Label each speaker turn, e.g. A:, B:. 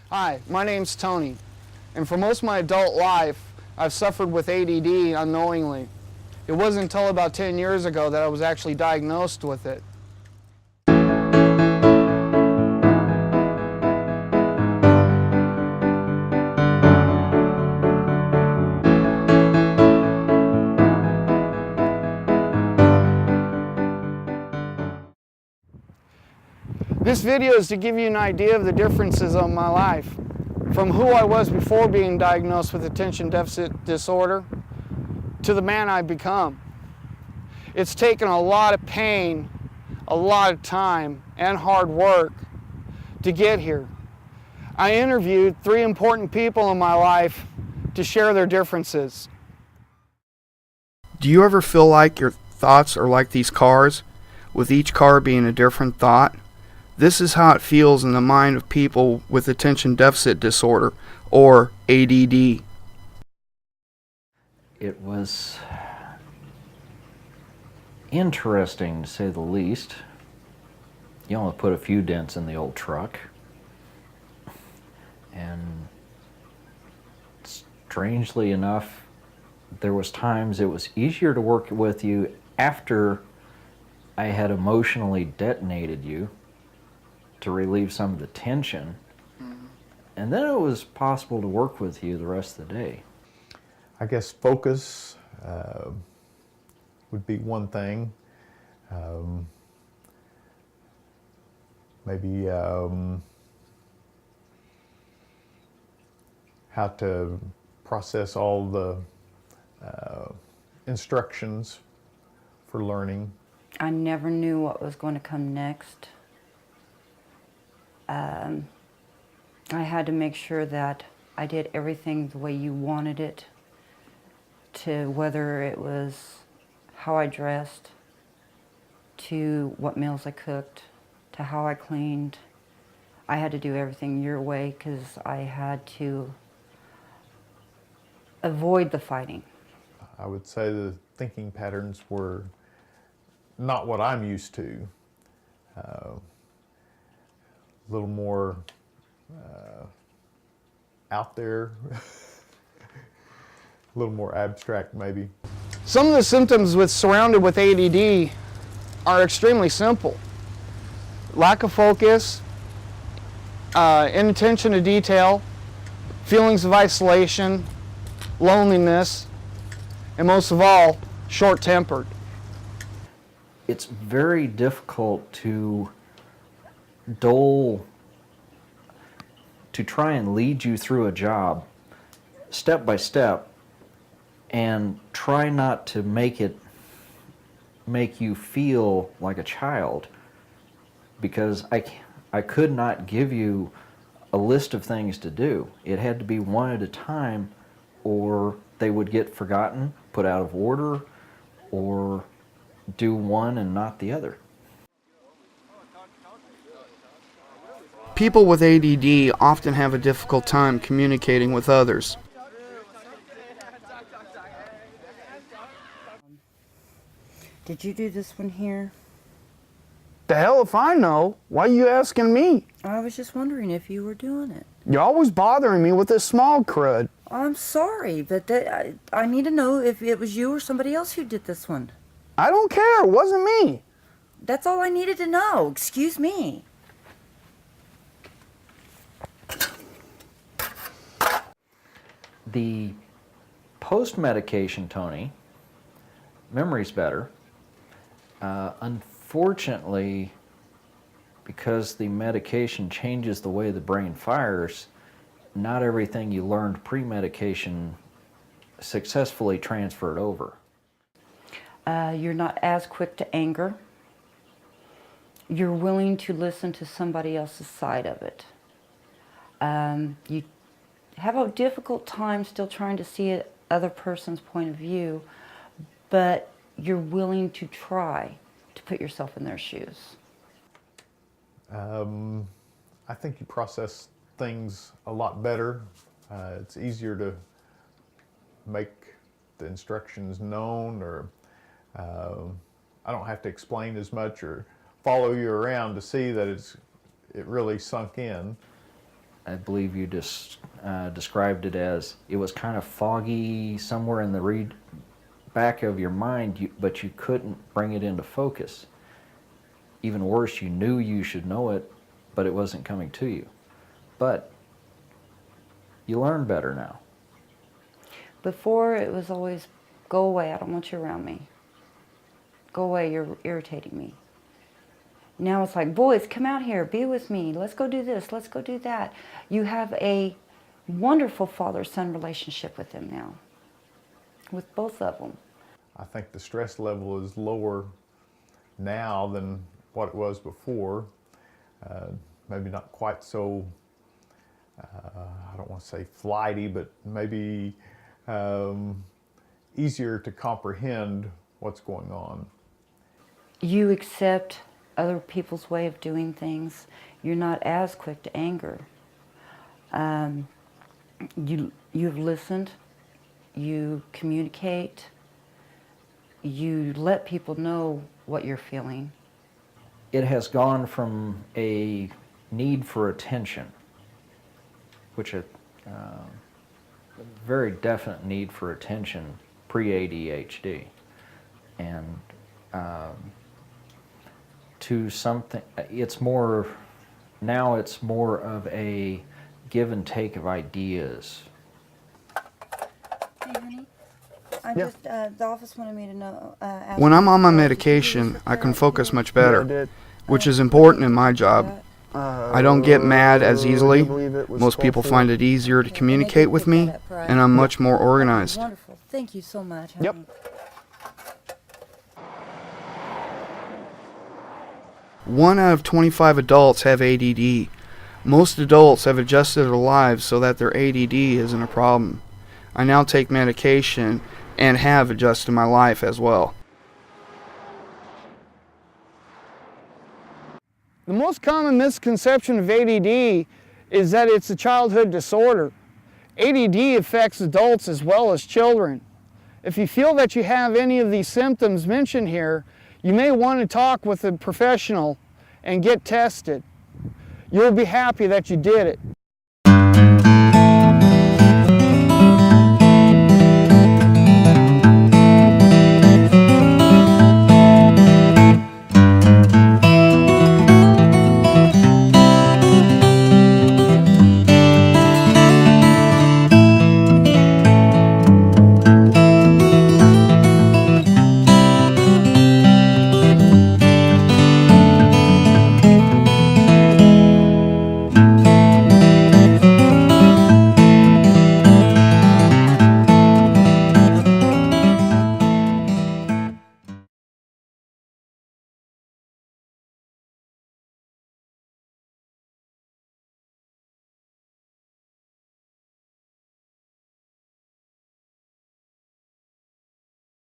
A: Hi, my name's Tony, and for most of my adult life, I've suffered with ADD unknowingly. It wasn't until about 10 years ago that I was actually diagnosed with it. This video is to give you an idea of the differences of my life, from who I was before being diagnosed with attention deficit disorder to the man I've become. It's taken a lot of pain, a lot of time, and hard work to get here. I interviewed 3 important people in my life to share their differences.
B: Do you ever feel like your thoughts are like these cars, with each car being a different thought? This is how it feels in the mind of people with attention deficit disorder, or ADD.
C: It was interesting, to say the least. You only put a few dents in the old truck. And strangely enough, there was times it was easier to work with you after I had emotionally detonated you to relieve some of the tension. And then it was possible to work with you the rest of the day.
D: I guess focus would be one thing. Maybe how to process all the instructions for learning.
E: I never knew what was going to come next. I had to make sure that I did everything the way you wanted it, to whether it was how I dressed, to what meals I cooked, to how I cleaned. I had to do everything your way because I had to avoid the fighting.
D: I would say the thinking patterns were not what I'm used to. A little more out there, a little more abstract maybe.
A: Some of the symptoms surrounded with ADD are extremely simple. Lack of focus, inattention to detail, feelings of isolation, loneliness, and most of all, short-tempered.
C: It's very difficult to try and lead you through a job step by step and try not to make you feel like a child, because I could not give you a list of things to do. It had to be one at a time, or they would get forgotten, put out of order, or do one and not the other.
B: People with ADD often have a difficult time communicating with others.
E: Did you do this one here?
A: The hell if I know. Why are you asking me?
E: I was just wondering if you were doing it.
A: You're always bothering me with this small crud.
E: I'm sorry, but I need to know if it was you or somebody else who did this one.
A: I don't care. It wasn't me.
E: That's all I needed to know. Excuse me.
C: The post-medication, Tony, memory's better. Unfortunately, because the medication changes the way the brain fires, not everything you learned pre-medication successfully transferred over.
E: You're not as quick to anger. You're willing to listen to somebody else's side of it. You have a difficult time still trying to see the other person's point of view, but you're willing to try to put yourself in their shoes.
D: I think you process things a lot better. It's easier to make the instructions known, or I don't have to explain as much or follow you around to see that it really sunk in.
C: I believe you just described it as it was kind of foggy somewhere in the back of your mind, but you couldn't bring it into focus. Even worse, you knew you should know it, but it wasn't coming to you. But you learn better now.
E: Before, it was always, go away, I don't want you around me. Go away, you're irritating me. Now it's like, boys, come out here, be with me, let's go do this, let's go do that. You have a wonderful father-son relationship with them now, with both of them.
D: I think the stress level is lower now than what it was before. Maybe not quite so, I don't want to say flighty, but maybe easier to comprehend what's going on.
E: You accept other people's way of doing things. You're not as quick to anger. You've listened, you communicate, you let people know what you're feeling.
C: It has gone from a need for attention, which a very definite need for attention pre-ADHD, and to something, now it's more of a give and take of ideas.
E: Hey, honey.
A: Yeah.
E: The office wanted me to know.
B: When I'm on my medication, I can focus much better, which is important in my job. I don't get mad as easily. Most people find it easier to communicate with me, and I'm much more organized.
E: Wonderful. Thank you so much.
A: Yep.
E: honey.
B: 1 out of 25 adults have ADD. Most adults have adjusted their lives so that their ADD isn't a problem. I now take medication and have adjusted my life as well.
A: The most common misconception of ADD is that it's a childhood disorder. ADD affects adults as well as children. If you feel that you have any of these symptoms mentioned here, you may want to talk with a professional and get tested. You'll be happy that you did it.